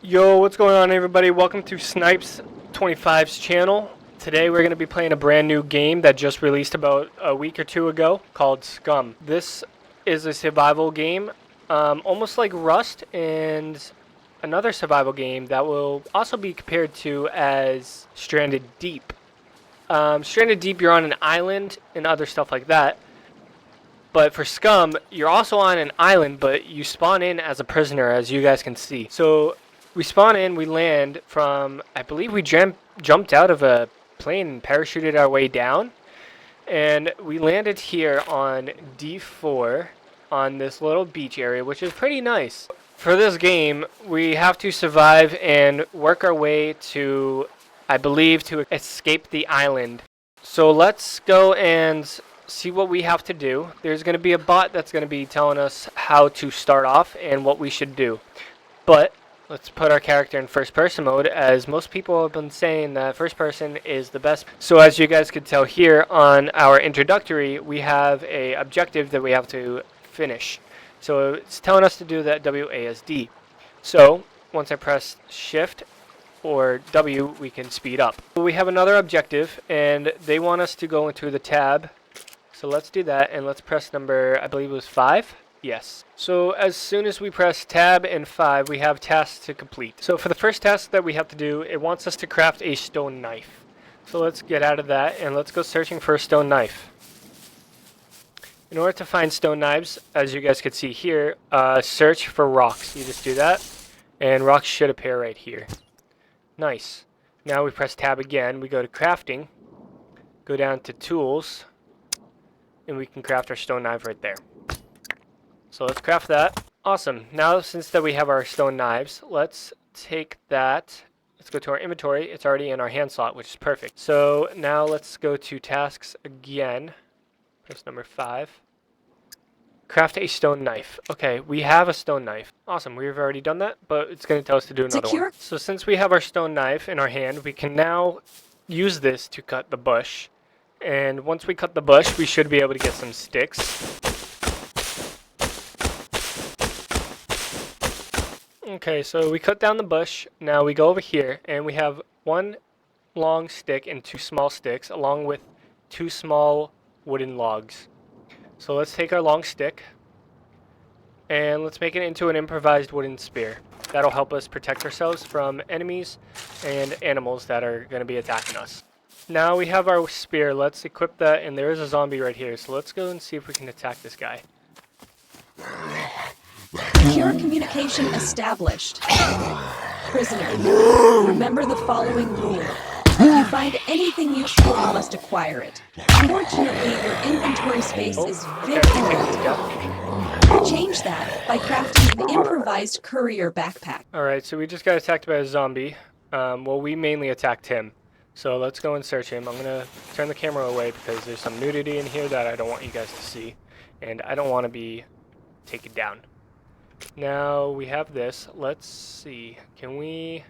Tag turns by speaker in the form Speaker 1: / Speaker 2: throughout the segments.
Speaker 1: Yo, what's going on, everybody? Welcome to Snipes25's channel. Today we're going to be playing a brand new game that just released about a week or two ago called Scum. This is a survival game, almost like Rust, and another survival game that will also be compared to as Stranded Deep. Stranded Deep, you're on an island and other stuff like that. But for Scum, you're also on an island, but you spawn in as a prisoner, as you guys can see. So we spawn in, we land from, I believe we jumped out of a plane and parachuted our way down. And we landed here on D4 on this little beach area, which is pretty nice. For this game, we have to survive and work our way to, I believe, to escape the island. So let's go and see what we have to do. There's going to be a bot that's going to be telling us how to start off and what we should do. But let's put our character in first person mode, as most people have been saying that first person is the best. So as you guys could tell here on our introductory, we have a objective that we have to finish. So it's telling us to do that WASD. So once I press shift or W, we can speed up. We have another objective, and they want us to go into the tab. So let's do that, and let's press number, I believe it was 5. Yes. So as soon as we press tab and 5, we have tasks to complete. So for the first task that we have to do, it wants us to craft a stone knife. So let's get out of that and let's go searching for a stone knife. In order to find stone knives, as you guys can see here, search for rocks. You just do that, and rocks should appear right here. Nice. Now we press tab again, we go to crafting, go down to tools, and we can craft our stone knife right there. So let's craft that. Awesome. Now since that we have our stone knives, let's take that. Let's go to our inventory. It's already in our hand slot, which is perfect. So now let's go to tasks again. Press number 5. Craft a stone knife. Okay, we have a stone knife. Awesome, we've already done that, but it's going to tell us to do another one. So since we have our stone knife in our hand, we can now use this to cut the bush. And once we cut the bush, we should be able to get some sticks. Okay, so we cut down the bush. Now we go over here, and we have one long stick and 2 small sticks, along with 2 small wooden logs. So let's take our long stick, and let's make it into an improvised wooden spear. That'll help us protect ourselves from enemies and animals that are going to be attacking us. Now we have our spear. Let's equip that, and there is a zombie right here. So let's go and see if we can attack this guy.
Speaker 2: Secure communication established. Prisoner, remember the following rule. If you find anything useful, you must acquire it. Unfortunately, your inventory space is very limited. Change that by crafting an improvised courier backpack.
Speaker 1: Alright, so we just got attacked by a zombie. Well, we mainly attacked him. So let's go and search him. I'm going to turn the camera away because there's some nudity in here that I don't want you guys to see. And I don't want to be taken down. Now we have this. Let's see. Can we...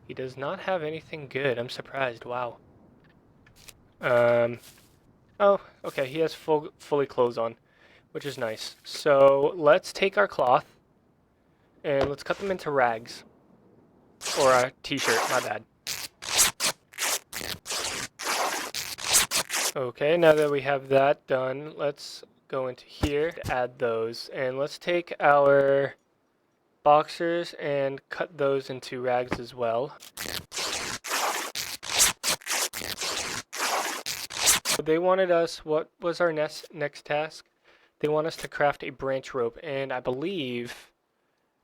Speaker 1: He does not have anything good. I'm surprised. Wow. Oh, okay. He has fully clothes on, which is nice. So let's take our cloth and let's cut them into rags. Or a t-shirt. My bad. Okay, now that we have that done, let's go into here, add those, and let's take our boxers and cut those into rags as well. They wanted us, what was our next task? They want us to craft a branch rope, and I believe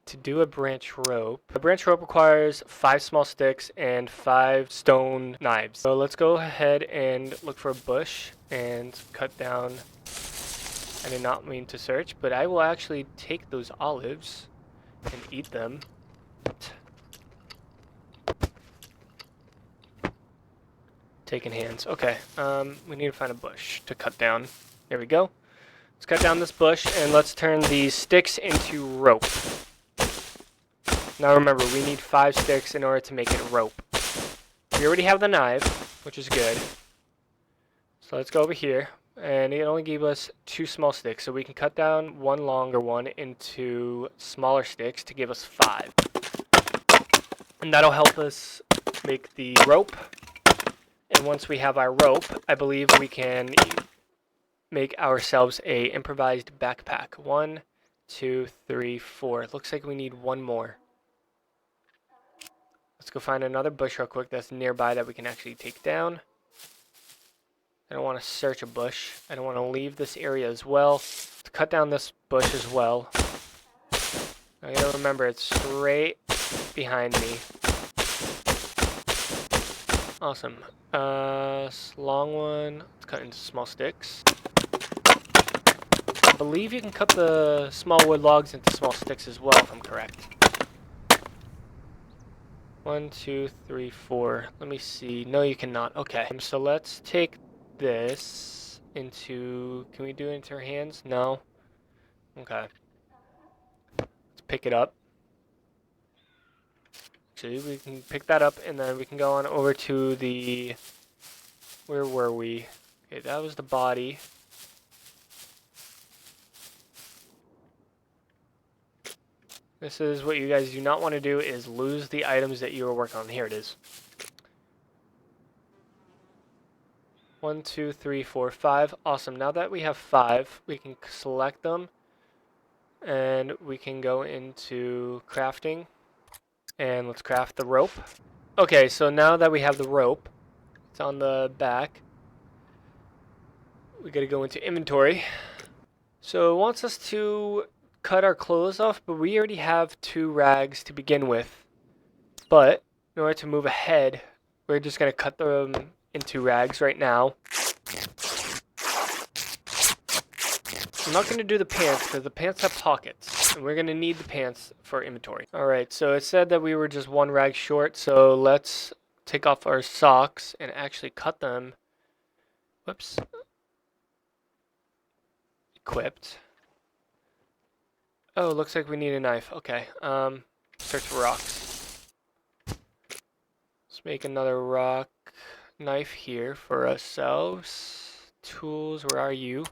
Speaker 1: to do a branch rope requires 5 small sticks and 5 stone knives. So let's go ahead and look for a bush and cut down. I did not mean to search, but I will actually take those olives and eat them. Taking hands. Okay, we need to find a bush to cut down. There we go. Let's cut down this bush, and let's turn these sticks into rope. Now remember, we need 5 sticks in order to make it rope. We already have the knife, which is good. So let's go over here. And it only gave us 2 small sticks, so we can cut down one longer one into smaller sticks to give us 5. And that'll help us make the rope. And once we have our rope, I believe we can make ourselves a improvised backpack. 1, 2, 3, 4. It looks like we need one more. Let's go find another bush real quick that's nearby that we can actually take down. I don't want to search a bush. I don't want to leave this area as well. Let's cut down this bush as well. I gotta remember it's straight behind me. Awesome. Long one. Let's cut into small sticks. I believe you can cut the small wood logs into small sticks as well, if I'm correct. 1, 2, 3, 4. Let me see. No, you cannot. Okay. So let's take this into... Can we do it into our hands? No. Okay. Let's pick it up. Actually, we can pick that up, and then we can go on over to the... Where were we? Okay, that was the body. This is what you guys do not want to do, is lose the items that you are working on. Here it is. 1, 2, 3, 4, 5. Awesome. Now that we have 5, we can select them, and we can go into crafting, and let's craft the rope. Okay, so now that we have the rope, it's on the back. We got to go into inventory. So it wants us to cut our clothes off, but we already have 2 rags to begin with. But in order to move ahead, we're just going to cut them into rags right now. I'm not going to do the pants because the pants have pockets, and we're going to need the pants for inventory. Alright, so it said that we were just 1 rag short, so let's take off our socks and actually cut them. Whoops. Equipped. Oh, looks like we need a knife. Okay, search for rocks. Let's make another rock knife here for ourselves. Tools, where are you?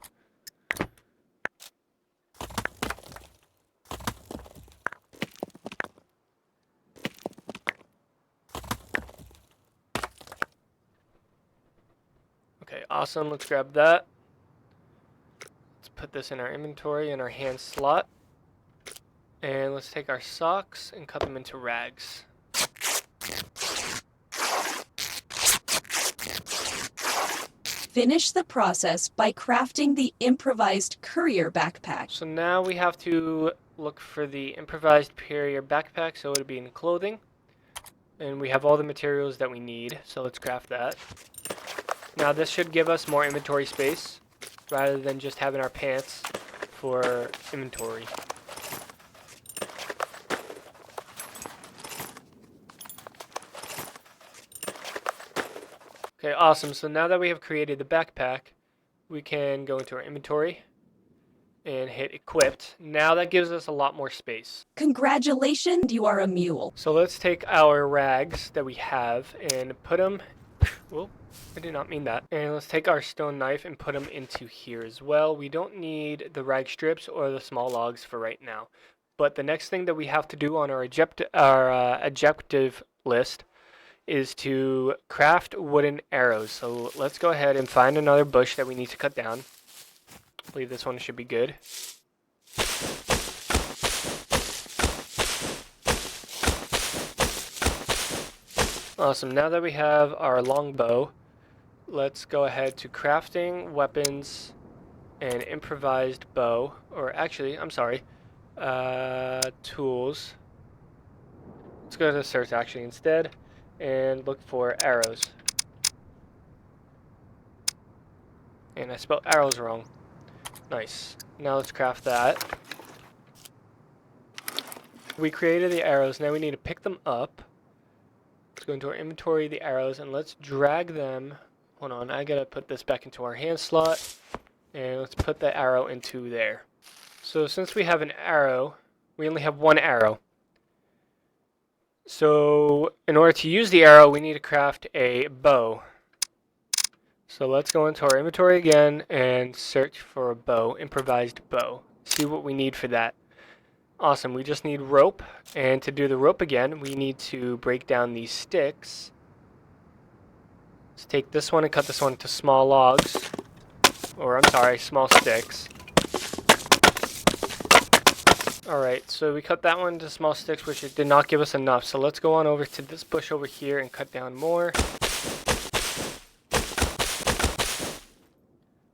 Speaker 1: Okay, awesome. Let's grab that. Let's put this in our inventory in our hand slot. And let's take our socks and cut them into rags.
Speaker 2: Finish the process by crafting the improvised courier backpack.
Speaker 1: So now we have to look for the improvised courier backpack, so it'll be in clothing. And we have all the materials that we need, so let's craft that. Now this should give us more inventory space, rather than just having our pants for inventory. Okay, awesome. So now that we have created the backpack, we can go into our inventory and hit equipped. Now that gives us a lot more space.
Speaker 2: Congratulations, you are a mule.
Speaker 1: So let's take our rags that we have and put them... Whoa, I did not mean that. And let's take our stone knife and put them into here as well. We don't need the rag strips or the small logs for right now. But the next thing that we have to do on our objective list is to craft wooden arrows. So let's go ahead and find another bush that we need to cut down. I believe this one should be good. Awesome, now that we have our longbow, let's go ahead to crafting weapons and improvised bow, or actually, I'm sorry, tools. Let's go to search actually instead and look for arrows. And I spelled arrows wrong. Nice. Now let's craft that. We created the arrows. Now we need to pick them up. Let's go into our inventory, the arrows, and let's drag them. Hold on, I gotta put this back into our hand slot. And let's put the arrow into there. So since we have an arrow, we only have 1 arrow. So in order to use the arrow, we need to craft a bow. So let's go into our inventory again and search for a bow, improvised bow. See what we need for that. Awesome, we just need rope, and to do the rope again, we need to break down these sticks. Let's take this one and cut this one into small logs, or I'm sorry, small sticks. Alright, so we cut that one into small sticks, which it did not give us enough, so let's go on over to this bush over here and cut down more.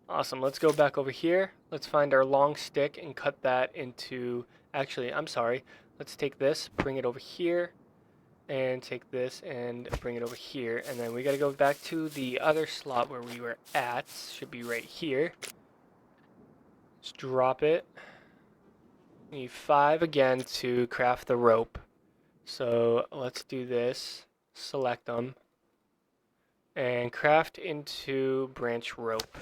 Speaker 1: Awesome, let's go back over here. Let's find our long stick and cut that into... Actually, I'm sorry. Let's take this, bring it over here, and take this and bring it over here. And then we gotta go back to the other slot where we were at. Should be right here. Let's drop it. We need 5 again to craft the rope. So let's do this. Select them. And craft into branch rope.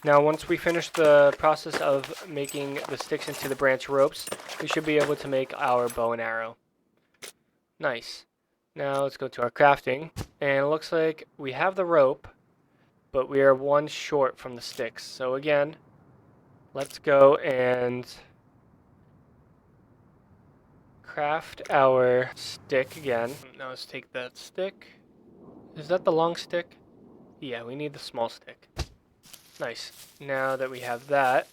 Speaker 1: Now once we finish the process of making the sticks into the branch ropes, we should be able to make our bow and arrow. Nice. Now let's go to our crafting, and it looks like we have the rope, but we are 1 short from the sticks. So again, let's go and craft our stick again. Now let's take that stick. Is that the long stick? Yeah, we need the small stick. Nice. Now that we have that,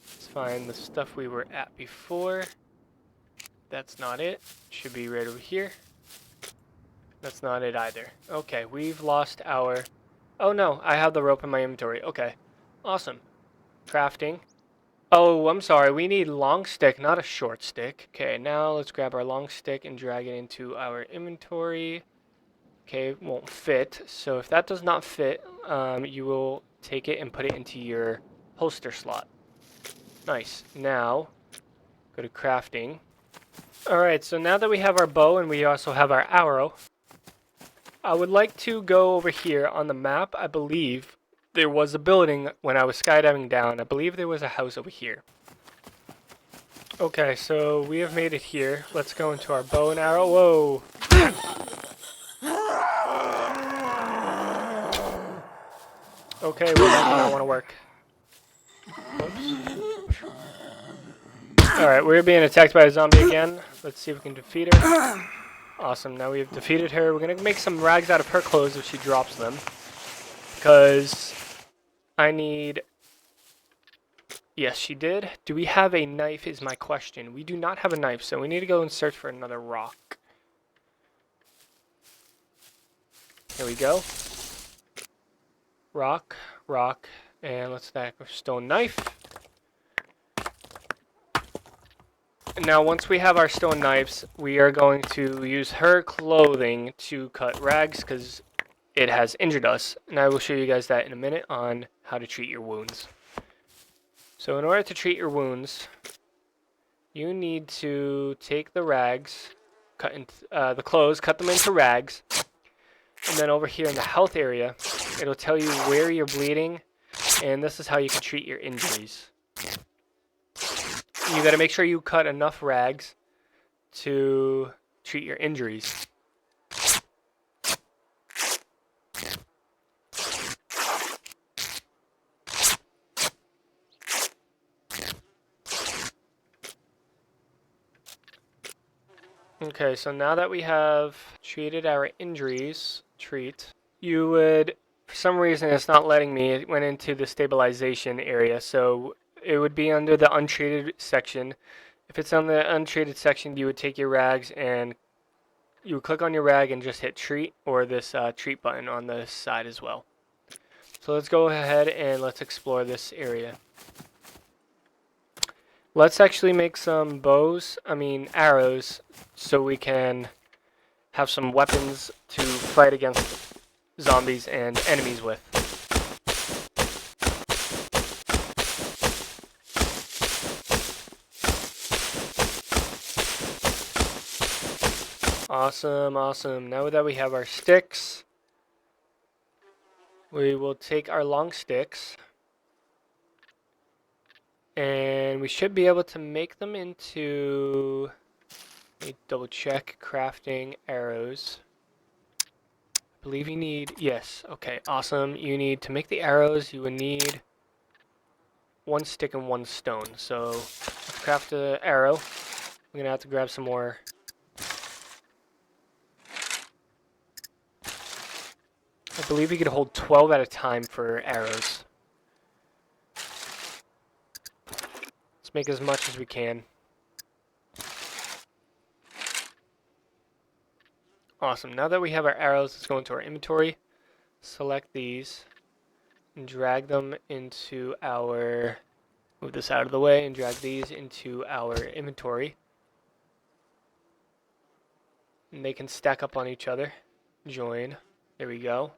Speaker 1: let's find the stuff we were at before. That's not it. Should be right over here. That's not it either. Okay, we've lost our... Oh no, I have the rope in my inventory. Okay, awesome. Crafting. Oh, I'm sorry, we need long stick, not a short stick. Okay, now let's grab our long stick and drag it into our inventory. Okay, it won't fit. So if that does not fit, you will take it and put it into your holster slot. Nice. Now, go to crafting. Alright, so now that we have our bow and we also have our arrow, I would like to go over here on the map. I believe there was a building when I was skydiving down. I believe there was a house over here. Okay, so we have made it here. Let's go into our bow and arrow. Whoa! Okay, well that might want to work. Oops. Alright, we're being attacked by a zombie again. Let's see if we can defeat her. Awesome, now we've defeated her. We're going to make some rags out of her clothes if she drops them. Because I need... Yes, she did. Do we have a knife is my question. We do not have a knife, so we need to go and search for another rock. Here we go. Rock, rock, and let's stack a stone knife. Now once we have our stone knives, we are going to use her clothing to cut rags because it has injured us. And I will show you guys that in a minute on how to treat your wounds. So in order to treat your wounds, you need to take the rags, cut into, the clothes, cut them into rags. And then over here in the health area, it'll tell you where you're bleeding, and this is how you can treat your injuries. You gotta make sure you cut enough rags to treat your injuries. Okay, so now that we have treated our injuries, you would, for some reason it's not letting me, it went into the stabilization area, so it would be under the untreated section. If it's on the untreated section, you would take your rags and you would click on your rag and just hit treat, or this treat button on the side as well. So let's go ahead and let's explore this area. Let's actually make some arrows, so we can have some weapons to fight against zombies and enemies with. Awesome, awesome. Now that we have our sticks, we will take our long sticks, and we should be able to make them into, let me double check, crafting arrows. I believe you need, yes, okay, awesome. You need to make the arrows, you would need 1 stick and 1 stone. So let's craft an arrow. I'm gonna have to grab some more. I believe you could hold 12 at a time for arrows. Let's make as much as we can. Awesome. Now that we have our arrows, let's go into our inventory. Select these and drag them into our... Move this out of the way and drag these into our inventory. And they can stack up on each other. Join. There we go.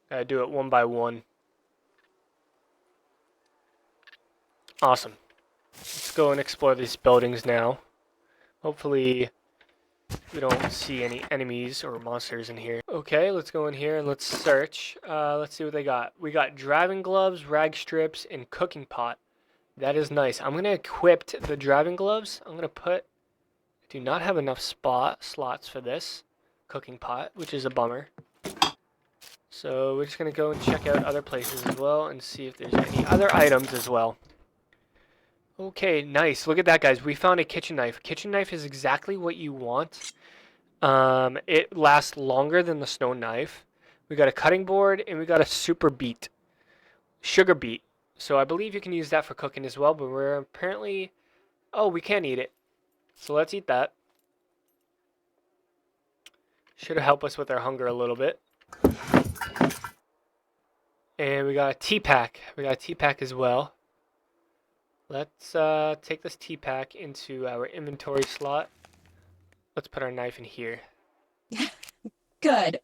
Speaker 1: Gotta do it one by one. Awesome. Let's go and explore these buildings now. Hopefully we don't see any enemies or monsters in here. Okay, let's go in here and let's search. Let's see what they got. We got driving gloves, rag strips, and cooking pot. That is nice. I'm going to equip the driving gloves. I'm going to put... I do not have enough slots for this cooking pot, which is a bummer. So we're just going to go and check out other places as well and see if there's any other items as well. Okay, nice. Look at that, guys. We found a kitchen knife. Kitchen knife is exactly what you want. It lasts longer than the stone knife. We got a cutting board and we got a sugar beet. So I believe you can use that for cooking as well, but we're apparently... Oh, we can eat it. So let's eat that. Should help us with our hunger a little bit. And we got a tea pack. We got a tea pack as well. Let's take this tea pack into our inventory slot. Let's put our knife in here.
Speaker 2: Good.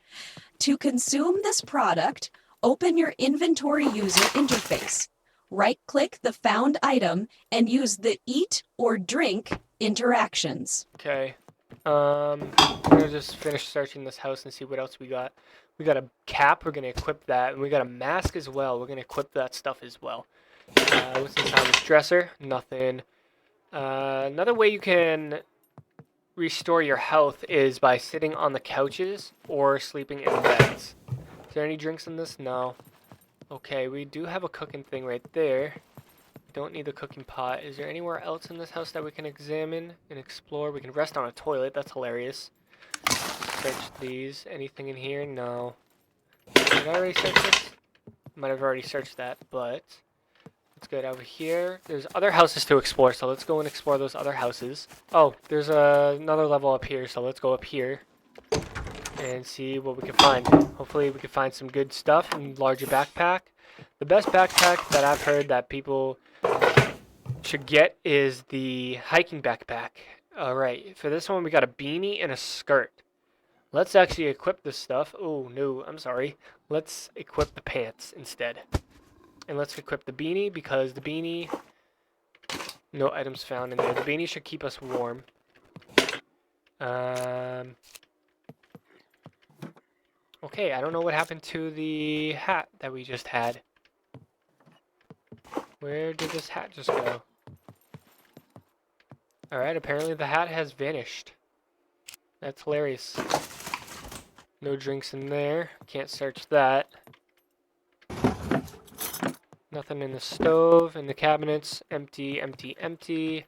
Speaker 2: To consume this product, open your inventory user interface. Right-click the found item and use the eat or drink interactions.
Speaker 1: Okay. I'm gonna just finish searching this house and see what else we got. We got a cap. We're gonna equip that, and we got a mask as well. We're gonna equip that stuff as well. What's inside this dresser? Nothing. Another way you can restore your health is by sitting on the couches or sleeping in beds. Is there any drinks in this? No. Okay, we do have a cooking thing right there. Don't need the cooking pot. Is there anywhere else in this house that we can examine and explore? We can rest on a toilet. That's hilarious. Search these. Anything in here? No. Did I already search this? Might have already searched that, but let's get over here. There's other houses to explore, so let's go and explore those other houses. Oh, there's another level up here, so let's go up here and see what we can find. Hopefully we can find some good stuff and larger backpack. The best backpack that I've heard that people should get is the hiking backpack. Alright, for this one we got a beanie and a skirt. Let's actually equip this stuff. Oh, no, I'm sorry. Let's equip the pants instead. And let's equip the beanie because the beanie... No items found in there. The beanie should keep us warm. Okay, I don't know what happened to the hat that we just had. Where did this hat just go? Alright, apparently the hat has vanished. That's hilarious. No drinks in there. Can't search that. Nothing in the stove, in the cabinets. Empty, empty, empty.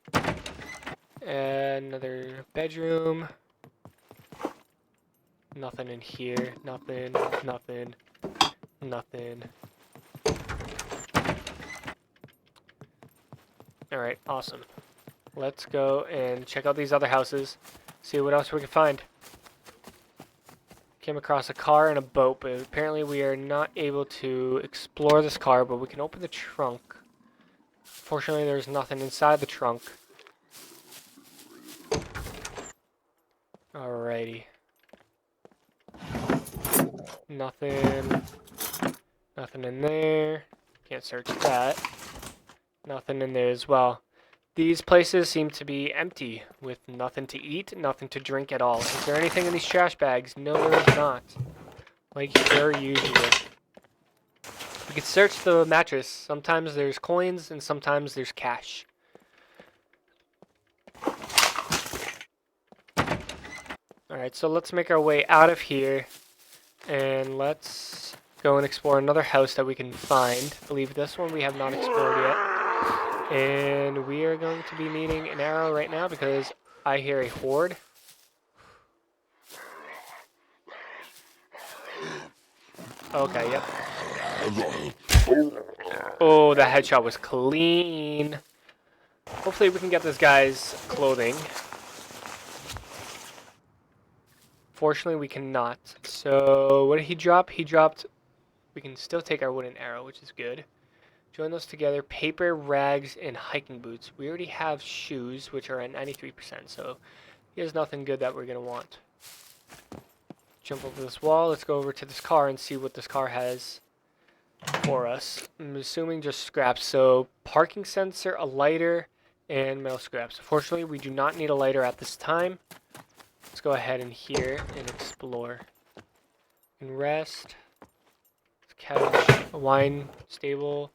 Speaker 1: Another bedroom. Nothing in here. Nothing, nothing, nothing. Alright, awesome. Let's go and check out these other houses. See what else we can find. Came across a car and a boat, but apparently we are not able to explore this car, but we can open the trunk. Fortunately, there's nothing inside the trunk. Alrighty. Nothing. Nothing in there. Can't search that. Nothing in there as well. These places seem to be empty, with nothing to eat, nothing to drink at all. Is there anything in these trash bags? No, there is not. Like per usual. We could search the mattress. Sometimes there's coins, and sometimes there's cash. Alright, so let's make our way out of here. And let's go and explore another house that we can find. I believe this one we have not explored yet. And we are going to be needing an arrow right now because I hear a horde. Okay, yep. Oh, the headshot was clean. Hopefully we can get this guy's clothing. Fortunately, we cannot. So, what did he drop? He dropped... We can still take our wooden arrow, which is good. Join those together. Paper, rags, and hiking boots. We already have shoes, which are at 93%, so here's nothing good that we're going to want. Jump over this wall. Let's go over to this car and see what this car has for us. I'm assuming just scraps. So, parking sensor, a lighter, and metal scraps. Unfortunately, we do not need a lighter at this time. Let's go ahead and here and explore. And rest. Couch, a wine stable.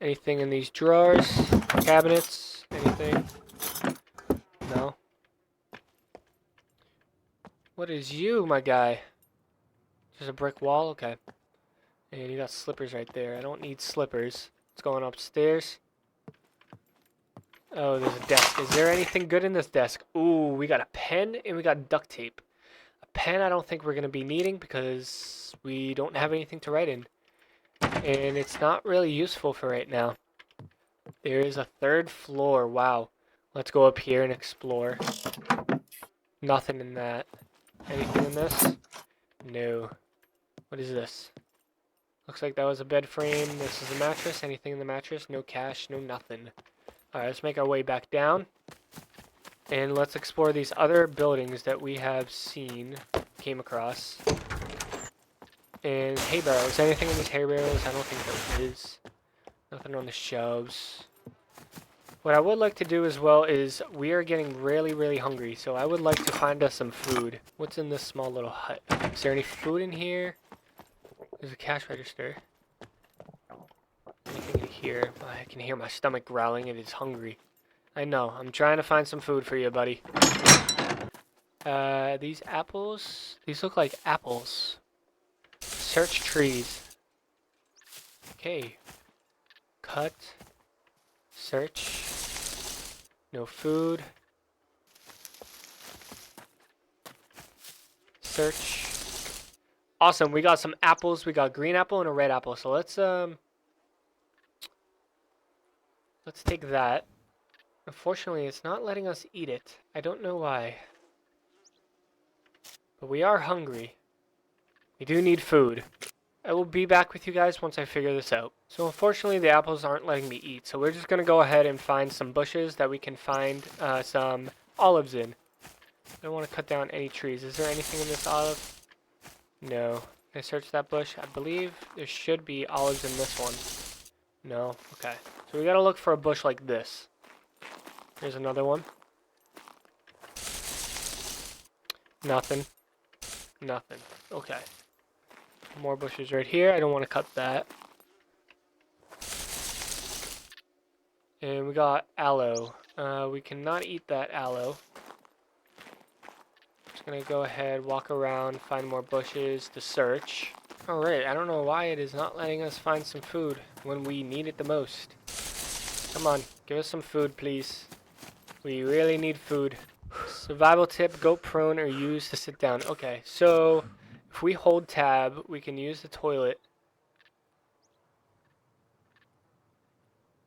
Speaker 1: Anything in these drawers? Cabinets? Anything? No. What is you, my guy? Just a brick wall? Okay. And you got slippers right there. I don't need slippers. It's going upstairs. Oh, there's a desk. Is there anything good in this desk? Ooh, we got a pen and we got duct tape. A pen I don't think we're going to be needing because we don't have anything to write in. And it's not really useful for right now. There is a third floor. Wow. Let's go up here and explore. Nothing in that. Anything in this? No. What is this? Looks like that was a bed frame. This is a mattress. Anything in the mattress? No cash, no nothing. Alright, let's make our way back down. And let's explore these other buildings that we have came across. And hay barrels. Anything in these hay barrels? I don't think there is. Nothing on the shelves. What I would like to do as well is we are getting really, really hungry. So I would like to find us some food. What's in this small little hut? Is there any food in here? There's a cash register. Anything in here? I can hear my stomach growling. It is hungry. I know. I'm trying to find some food for you, buddy. These apples? These look like apples. Search trees. Okay. Cut. Search. No food. Search. Awesome. We got some apples. We got green apple and a red apple. So let's take that. Unfortunately, it's not letting us eat it. I don't know why. But we are hungry. We do need food. I will be back with you guys once I figure this out. So unfortunately the apples aren't letting me eat. So we're just going to go ahead and find some bushes that we can find some olives in. I don't want to cut down any trees. Is there anything in this olive? No. Can I search that bush? I believe there should be olives in this one. No? Okay. So we got to look for a bush like this. Here's another one. Nothing. Nothing. Okay. More bushes right here. I don't want to cut that. And we got aloe. We cannot eat that aloe. Just gonna go ahead, walk around, find more bushes to search. Alright, I don't know why it is not letting us find some food when we need it the most. Come on, give us some food, please. We really need food. Survival tip, go prone or use to sit down. Okay, so if we hold tab, we can use the toilet.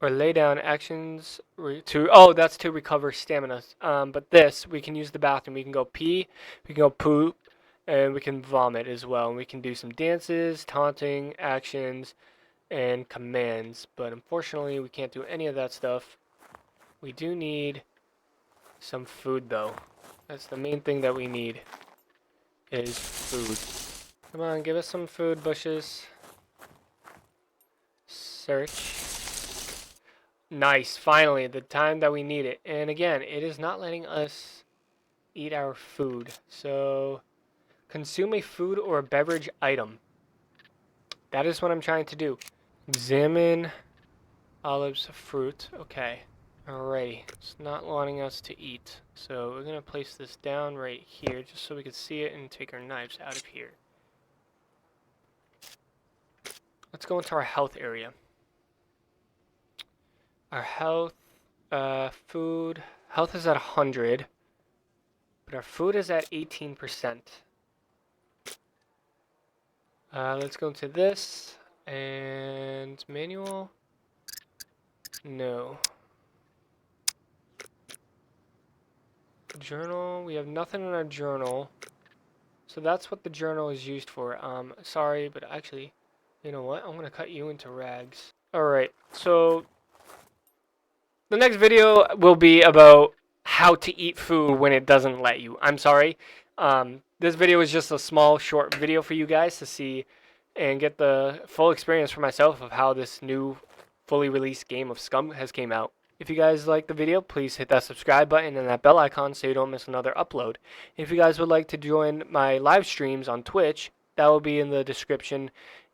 Speaker 1: Or lay down actions that's to recover stamina. But this, we can use the bathroom. We can go pee, we can go poop, and we can vomit as well. And we can do some dances, taunting, actions, and commands. But unfortunately, we can't do any of that stuff. We do need some food, though. That's the main thing that we need, is food. Come on, give us some food, bushes. Search. Nice, finally, the time that we need it. And again, it is not letting us eat our food. So, consume a food or a beverage item. That is what I'm trying to do. Examine olives, fruit. Okay. Alrighty. It's not wanting us to eat. So, we're going to place this down right here just so we can see it and take our knives out of here. Let's go into our health area. Our health, food, health is at 100, but our food is at 18%. Let's go into this, and manual, no. Journal, we have nothing in our journal, so that's what the journal is used for. Sorry, but actually, you know what, I'm going to cut you into rags. Alright, so the next video will be about how to eat food when it doesn't let you. I'm sorry. This video is just a small, short video for you guys to see and get the full experience for myself of how this new, fully released game of Scum has came out. If you guys like the video, please hit that subscribe button and that bell icon so you don't miss another upload. If you guys would like to join my live streams on Twitch, that will be in the description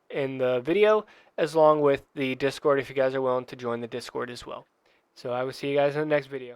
Speaker 1: in the video, as long with the Discord if you guys are willing to join the Discord as well. So I will see you guys in the next video.